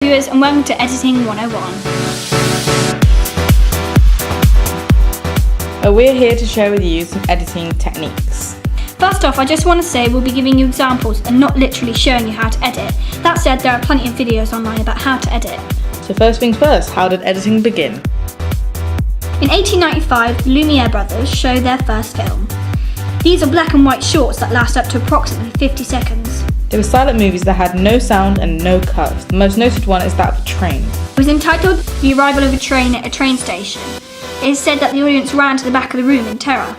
viewers, and welcome to Editing 101. We're here to share with you some editing techniques. First off, I just want to say we'll be giving you examples and not literally showing you how to edit. That said, there are plenty of videos online about how to edit. So first things first, how did editing begin? In 1895, the Lumiere brothers showed their first film. These are black and white shorts that last up to approximately 50 seconds. They were silent movies that had no sound and no cuts. The most noted one is that of a train. It was entitled The Arrival of a Train at a Train Station. It is said that the audience ran to the back of the room in terror.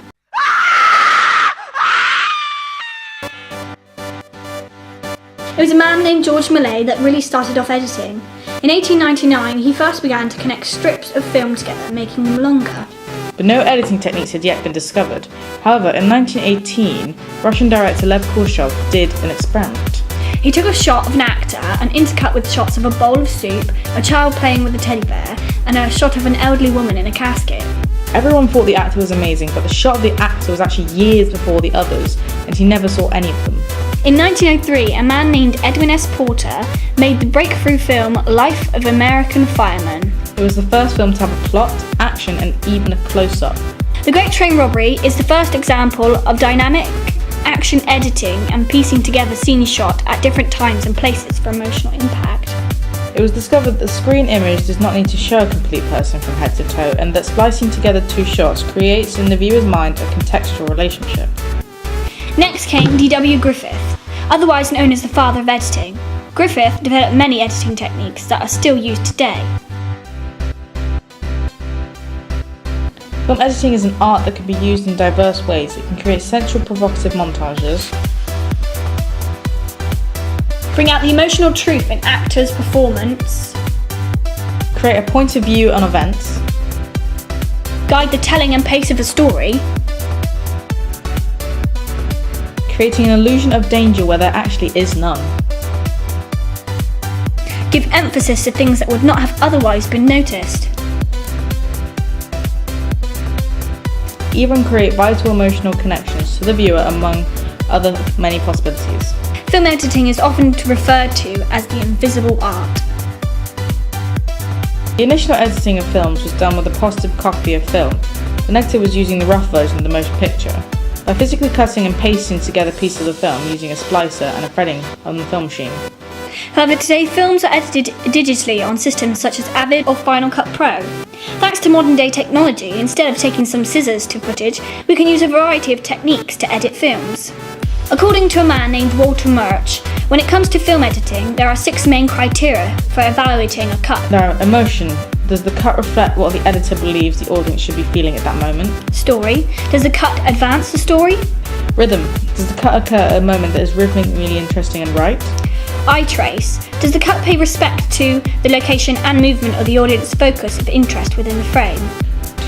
It was a man named George Millay that really started off editing. In 1899, he first began to connect strips of film together, making them longer. But no editing techniques had yet been discovered. However, in 1918, Russian director Lev Kuleshov did an experiment. He took a shot of an actor and intercut with shots of a bowl of soup, a child playing with a teddy bear, and a shot of an elderly woman in a casket. Everyone thought the actor was amazing, but the shot of the actor was actually years before the others, and he never saw any of them. In 1903, a man named Edwin S. Porter made the breakthrough film Life of American Fireman. It was the first film to have a plot, action, and even a close-up. The Great Train Robbery is the first example of dynamic action editing and piecing together scene shot at different times and places for emotional impact. It was discovered that the screen image does not need to show a complete person from head to toe, and that splicing together two shots creates in the viewer's mind a contextual relationship. Next came D.W. Griffith, otherwise known as the father of editing. Griffith developed many editing techniques that are still used today. Film editing is an art that can be used in diverse ways. It can create sensual, provocative montages, Bring out the emotional truth in actors' performance, create a point of view on events, guide the telling and pace of a story, creating an illusion of danger where there actually is none, give emphasis to things that would not have otherwise been noticed, even create vital emotional connections to the viewer among other many possibilities. Film editing is often referred to as the invisible art. The initial editing of films was done with a positive copy of film. The negative was using the rough version of the motion picture, by physically cutting and pasting together pieces of film using a splicer and a threading on the film machine. However, today films are edited digitally on systems such as Avid or Final Cut Pro. Thanks to modern day technology, instead of taking some scissors to footage, we can use a variety of techniques to edit films. According to a man named Walter Murch, when it comes to film editing, there are 6 main criteria for evaluating a cut. Now, emotion. Does the cut reflect what the editor believes the audience should be feeling at that moment? Story. Does the cut advance the story? Rhythm. Does the cut occur at a moment that is rhythmically really interesting and right? Eye trace. Does the cut pay respect to the location and movement of the audience's focus of interest within the frame?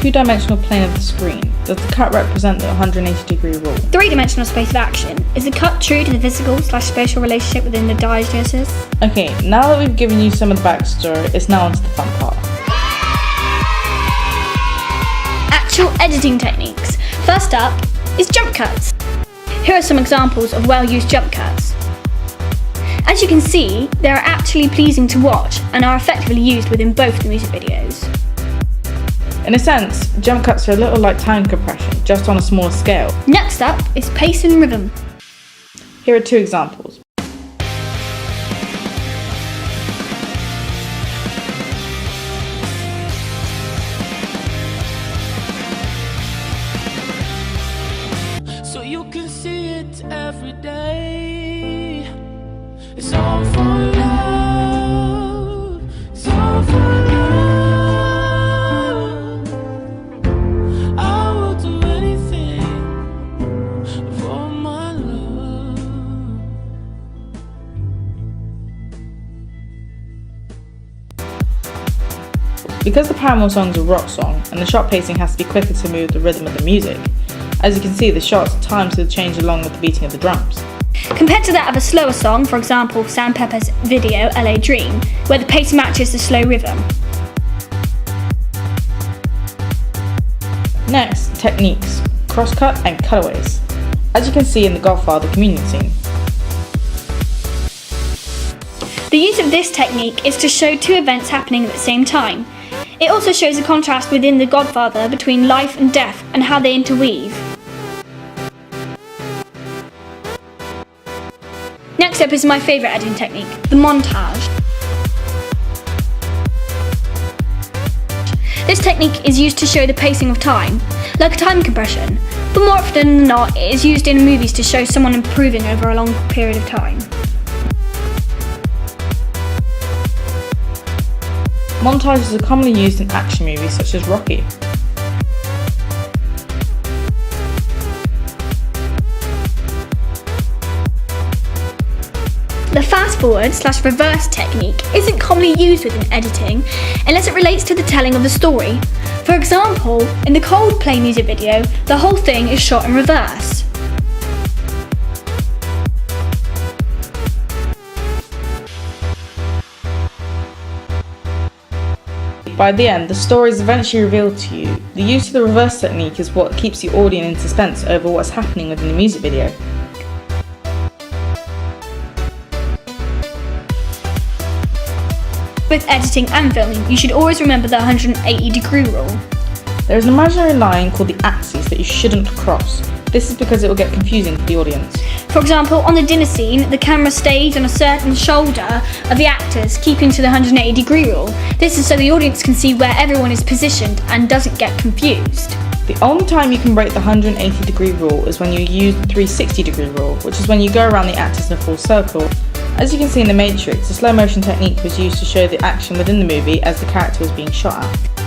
Two-dimensional plane of the screen. Does the cut represent the 180-degree rule? Three-dimensional space of action. Is the cut true to the physical/spatial relationship within the diegesis? Okay, now that we've given you some of the backstory, it's now on to the fun part. Actual editing techniques. First up is jump cuts. Here are some examples of well-used jump cuts. As you can see, they are actually pleasing to watch and are effectively used within both the music videos. In a sense, jump cuts are a little like time compression, just on a smaller scale. Next up is pace and rhythm. Here are 2 examples. So you can see it every day. It's all for love. It's all for love. I will do anything for my love. Because the Paramore song is a rock song, and the shot pacing has to be quicker to move the rhythm of the music, as you can see, the shots timed to change along with the beating of the drums. Compared to that of a slower song, for example Sam Pepper's video LA Dream, where the pace matches the slow rhythm. Next, techniques, crosscut and cutaways. As you can see in The Godfather communion scene. The use of this technique is to show two events happening at the same time. It also shows a contrast within The Godfather between life and death and how they interweave. Next up is my favourite editing technique, the montage. This technique is used to show the pacing of time, like a time compression, but more often than not it is used in movies to show someone improving over a long period of time. Montages are commonly used in action movies such as Rocky. The fast forward/reverse technique isn't commonly used within editing unless it relates to the telling of the story. For example, in the Coldplay music video, the whole thing is shot in reverse. By the end, the story is eventually revealed to you. The use of the reverse technique is what keeps the audience in suspense over what's happening within the music video. With editing and filming, you should always remember the 180-degree rule. There is an imaginary line called the axis that you shouldn't cross. This is because it will get confusing for the audience. For example, on the dinner scene, the camera stays on a certain shoulder of the actors, keeping to the 180-degree rule. This is so the audience can see where everyone is positioned and doesn't get confused. The only time you can break the 180-degree rule is when you use the 360-degree rule, which is when you go around the actors in a full circle. As you can see in The Matrix, the slow motion technique was used to show the action within the movie as the character was being shot at.